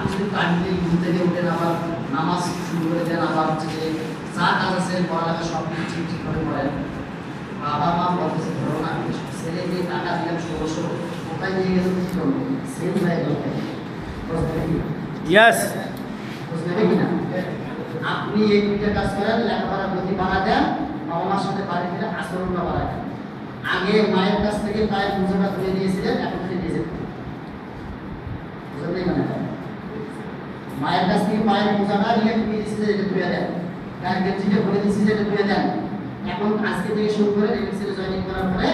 আপনি যদি টাইমলি ঘুম থেকে উঠেন, আবার নামাজ শুরু করে দেন, আবার হচ্ছে যে যা কাজ আছে পড়ালেখা সব কিছু ঠিকভাবে করেন, বাবা মা বলতেছে ধরো না ছেলেকে টাকা দিলাম 1600, কোথায় নিয়ে গেল কি করবো, সেম হয়ে গেল। ইয়েস, বুঝতে কিনা? আপনি এই দুইটা কাজ করেন, লেখাপড়ার গতি বাড়া দেন, বাবা মার সাথে বাড়ি ফিরে আচরণটা বাড়া দেন। আগে মায়ের কাছ থেকে পায়ের পুজোটা তুলে দিয়েছিলেন, এখন থেকে নিজে বুঝলেন মানে মায়ের কাছ থেকে পায়ের পূজাটা নিয়ে তুমি দিচ্ছি যে এটা তুলে দেন, গায়ের গেঞ্জিটা বলে দিচ্ছি যে এটা তুলে দেন। এখন আজকে থেকে শুরু করে এমএসসি জয়েনিং করার পরে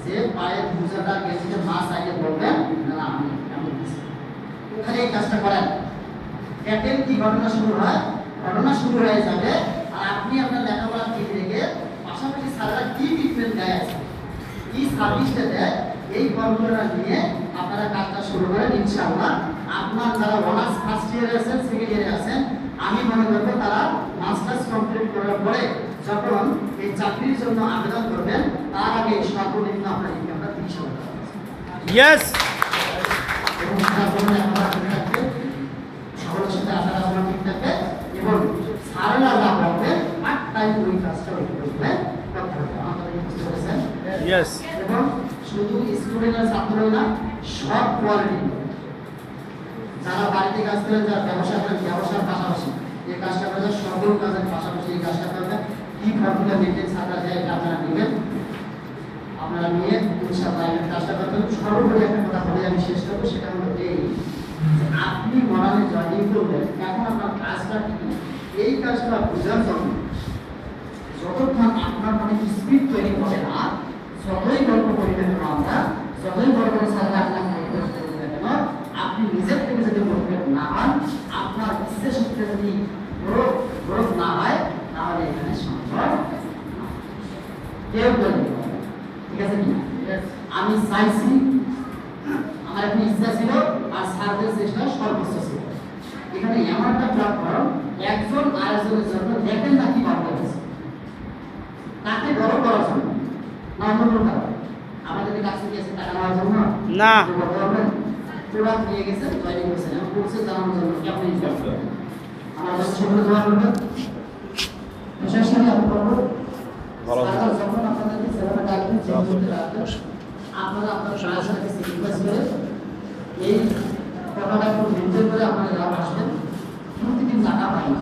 যে পায়ের পূজাটা গেঞ্জিটা মা চাইলে বলবেন না আমি দিচ্ছি, ওখানে এই কাজটা করেন। দেখেন কি ঘটনা শুরু হয়, ঘটনা শুরু হয়ে যাবে। আর আপনি আপনার লেখাপড়া ঠিক রেখে পাশাপাশি সারা কি ট্রিটমেন্ট দেয় আছে, কি সার্ভিসটা দেয়, এই গল্পটা নিয়ে আপনারা কাজটা শুরু করেন। ইনশাআল্লাহ আপনার যারা অনার্স ফার্স্ট ইয়ারে আছেন, সেকেন্ড ইয়ারে আছেন, আমি মনে করবো তারা মাস্টার্স কমপ্লিট করার পরে যখন এই চাকরির জন্য আবেদন করবেন, তার আগে সর্বনিম্ন আপনার ইনকামটা 30,000 টাকা। ইয়েস, এবং তার জন্য আপনারা ঠিক থাকবে, সকলের সাথে আপনারা আপনারা ঠিক থাকবে, এবং সারেরা যা বলবে পার্ট টাইম ওই কাজটা ওই করবে। আমাদের বুঝতে পেরেছেন? ইয়েস, এবং শুধু স্টুডেন্ট আর ছাত্রই না, সব কোয়ালিটি যারা বাড়িতে কাজ করেন, যারা ব্যবসা করেন, ব্যবসার পাশাপাশি এই কাজটা করেন, সকল কাজের পাশাপাশি এই কাজটা করবেন। কি ফর্মুলা মেনটেন ছাড়া যায় এটা আপনারা নেবেন, আপনারা নিয়ে ইনশাআল্লাহ এই কাজটা করবেন। সর্বোপরি একটা কথা বলে আমি শেষ করবো, সেটা হলো এই যে আপনি মরালে জয়েনিং করবেন, এখন আপনার কাজটা কি, এই কাজটা বোঝার জন্য যতক্ষণ আপনার মনে স্পিড তৈরি হবে না, যতই গল্প করি না কেন আমরা, যতই বড় বড় সাথে আপনার কেন, আপনি নিজের থেকে যদি মোটিভেট না হন, আপনার ইচ্ছে শক্তি যদি গ্রোথ না হয়, তাহলে এখানে সম্ভব কেউ করে ঠিক আছে কি? আমি চাইছি, আমার একটা ইচ্ছা ছিল, আর সার্ভিস চেষ্টা সর্বোচ্চ ছিল। এখানে এমন একটা প্ল্যাটফর্ম, একজন আরেকজনের জন্য দেখেন না কি ভাবতে হচ্ছে, তাকে বড় করার জন্য না অন্য কোনো কারণ। আমাদের কাছে গিয়েছে টাকা নেওয়ার জন্য না, পুরা নিয়ে গেছে, জয়েনিং করছেন এবং কোর্সে জানানোর জন্য কি আপনি আমার কাছে সকলে দোয়া করবেন। বিশেষ করে আমি বলবো যখন আপনাদেরকে সেভাবে ডাকবেন, যে করতে রাখবেন, আপনারা আপনার সমাজটাকে সিরিয়াস করে এই কথাটা একটু মেনটেন করে আপনারা আসবেন, প্রতিদিন টাকা পাই।